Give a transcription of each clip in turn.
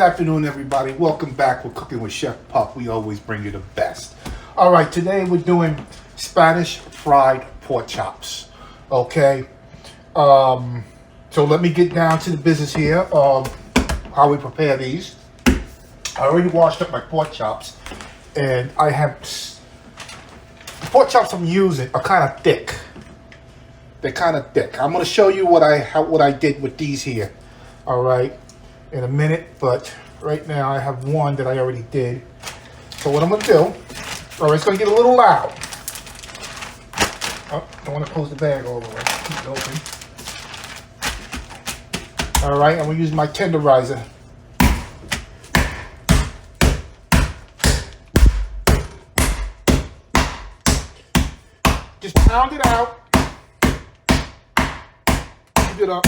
afternoon, everybody. Welcome back. We're cooking with Chef Puck. We always bring you the best. All right, today we're doing Spanish fried pork chops. Okay. So let me get down to the business here of how we prepare these. I already washed up my pork chops, and I have the pork chops I'm using are kind of thick. They're kind of thick. I'm going to show you what I did with these here. All right. In a minute, but right now I have one that I already did. So what I'm going to do, all right, it's going to get a little loud. Oh, I want to close the bag all the way. Keep it open. All right, I'm going to use my tenderizer. Just pound it out. You get a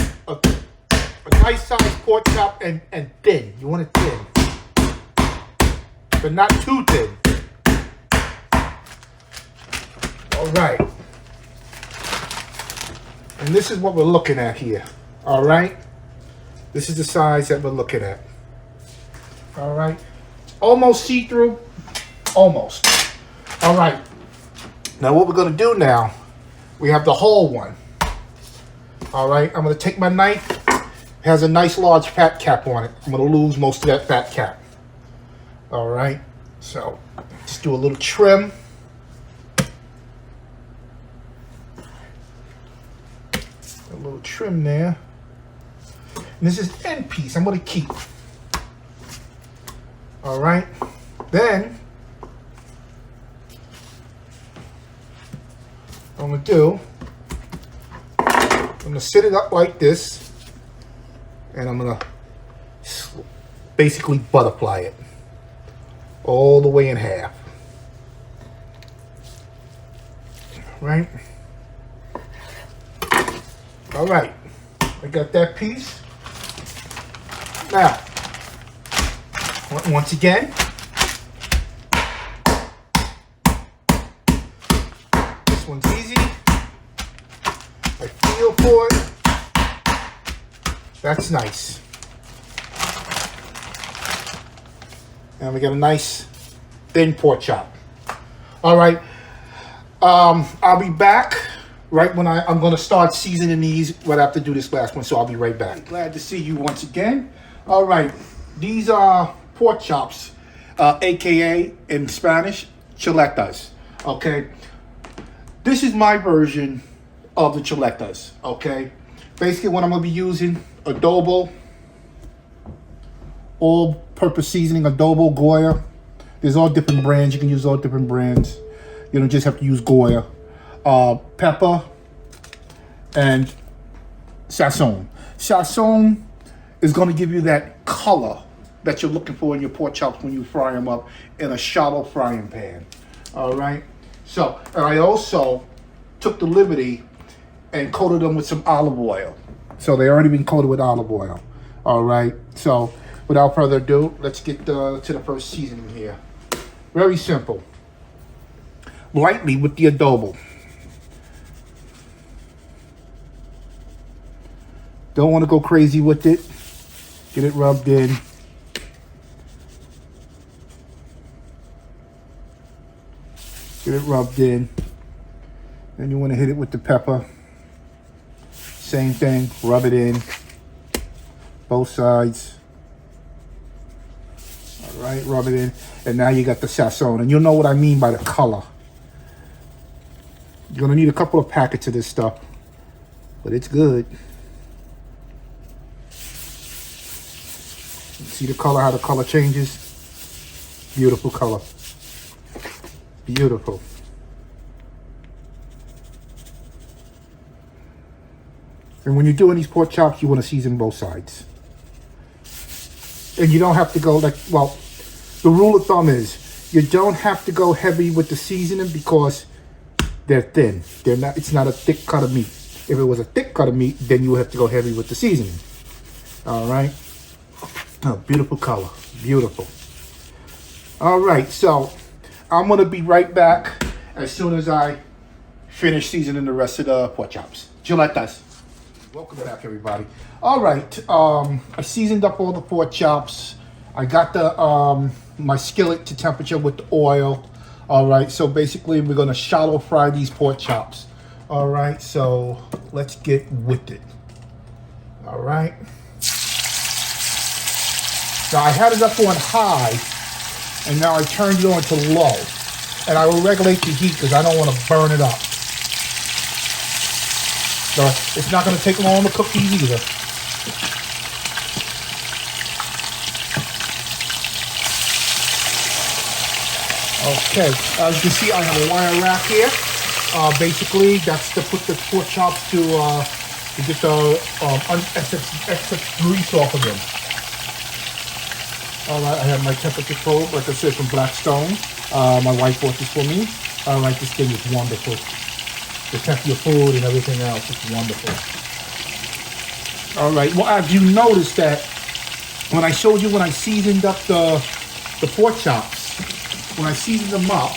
nice sized pork chop and thin. You want it thin, but not too thin. All right. And this is what we're looking at here. All right. This is the size that we're looking at. All right. Almost see-through. Almost. All right. Now what we're going to do now, we have the whole one. All right. I'm going to take my knife. It has a nice large fat cap on it. I'm going to lose most of that fat cap. All right. So just do a little trim. A little trim there. And this is the end piece I'm going to keep. All right. Then what I'm going to do, I'm going to sit it up like this. And I'm going to basically butterfly it all the way in half. Right? All right. I got that piece. Now, once again, this one's easy. I feel for it. That's nice. And we got a nice thin pork chop. All right. I'll be back right when I'm going to start seasoning these right after I do this last one. So I'll be right back. Glad to see you once again. All right. These are pork chops, AKA in Spanish, chuletas. Okay. This is my version of the chuletas. Okay. Basically what I'm going to be using, Adobo, all-purpose seasoning, Adobo, Goya. There's all different brands. You can use all different brands. You don't just have to use Goya. Pepper and Sazon. Sazon is going to give you that color that you're looking for in your pork chops when you fry them up in a shallow frying pan. All right. So, and I also took the liberty and coated them with some olive oil. So they already been coated with olive oil. All right. So without further ado, let's get to the first seasoning here. Very simple. Lightly with the adobo. Don't want to go crazy with it. Get it rubbed in. Get it rubbed in. Then you want to hit it with the pepper. Same thing, rub it in, both sides. All right, rub it in. And now you got the Sazon. And you'll know what I mean by the color. You're going to need a couple of packets of this stuff. But it's good. See the color, how the color changes? Beautiful color. Beautiful. And when you're doing these pork chops, you want to season both sides. And you don't have to go like, well, the rule of thumb is you don't have to go heavy with the seasoning because they're thin. They're not. It's not a thick cut of meat. If it was a thick cut of meat, then you would have to go heavy with the seasoning. All right. Oh, beautiful color. Beautiful. All right. So I'm going to be right back as soon as I finish seasoning the rest of the pork chops. Chuletas. Welcome back, everybody. All right, I seasoned up all the pork chops. I got the my skillet to temperature with the oil. All right, so basically we're gonna shallow fry these pork chops. All right, so let's get with it. All right. Now I had it up on high, and now I turned it on to low. And I will regulate the heat because I don't want to burn it up. So it's not going to take long to cook these either. Okay, as you can see, I have a wire rack here. Basically, that's to put the pork chops to get the excess grease off of them. All right, I have my temperature probe, like I said, from Blackstone. My wife bought this for me. I like this thing, it's wonderful. The temp your food and everything else, it's wonderful. All right, well, have you noticed that when I showed you when I seasoned up the pork chops, when I seasoned them up,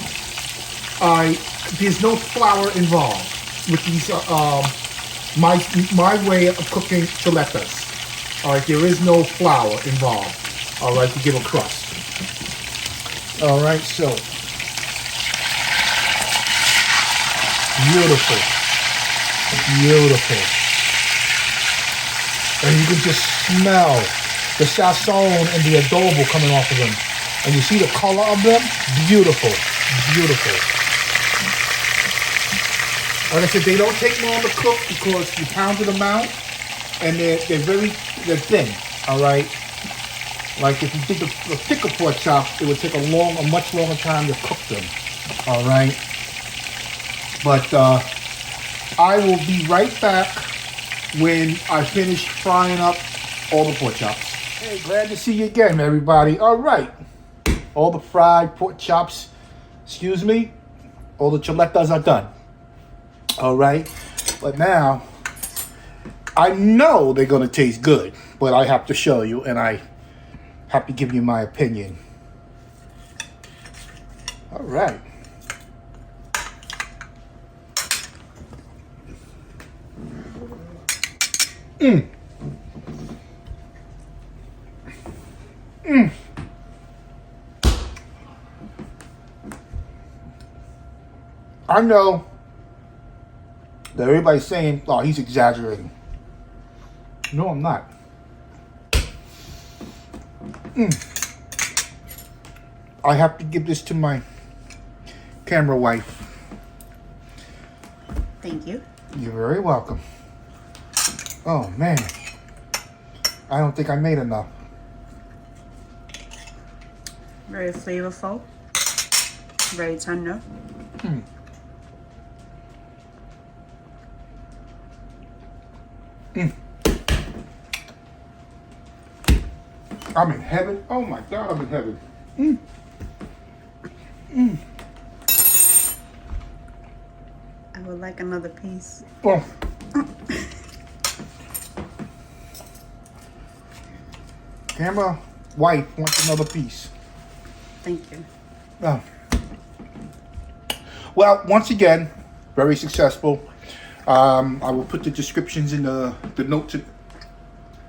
there's no flour involved with these, my way of cooking chuletas. All right, there is no flour involved, all right, to give a crust. All right, so beautiful, beautiful. And you can just smell the sazon and the adobo coming off of them. And you see the color of them? Beautiful, beautiful. Like I said, they don't take long to cook because you pounded them out and they're thin, all right? Like if you did the thicker pork chop, it would take a much longer time to cook them. All right. But I will be right back when I finish frying up all the pork chops. Hey, glad to see you again, everybody. All right. All the fried pork chops, excuse me, all the chuletas are done. All right. But now, I know they're going to taste good, but I have to show you, and I have to give you my opinion. All right. I know that everybody's saying, oh, he's exaggerating. No, I'm not. I have to give this to my camera wife. Thank you. You're very welcome. Oh man, I don't think I made enough. Very flavorful. Very tender. I'm in heaven. Oh my God, I'm in heaven. I would like another piece. Oh. Camera wife wants another piece. Thank you. Oh. Well, once again, very successful. I will put the descriptions in the notes,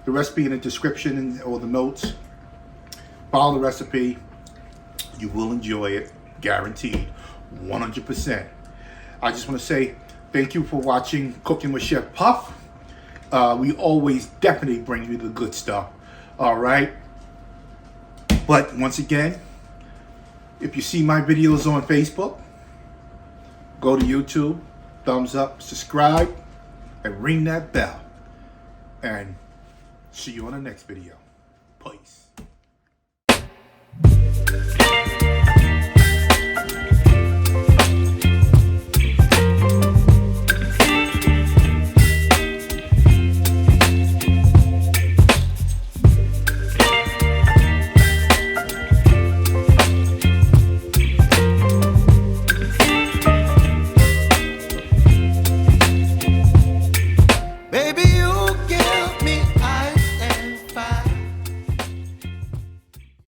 the recipe in the description or the notes. Follow the recipe. You will enjoy it, guaranteed, 100%. I just want to say thank you for watching Cooking with Chef Puff. We always definitely bring you the good stuff. All right. But once again, if you see my videos on Facebook, go to YouTube, thumbs up, subscribe, and ring that bell. And see you on the next video. Peace.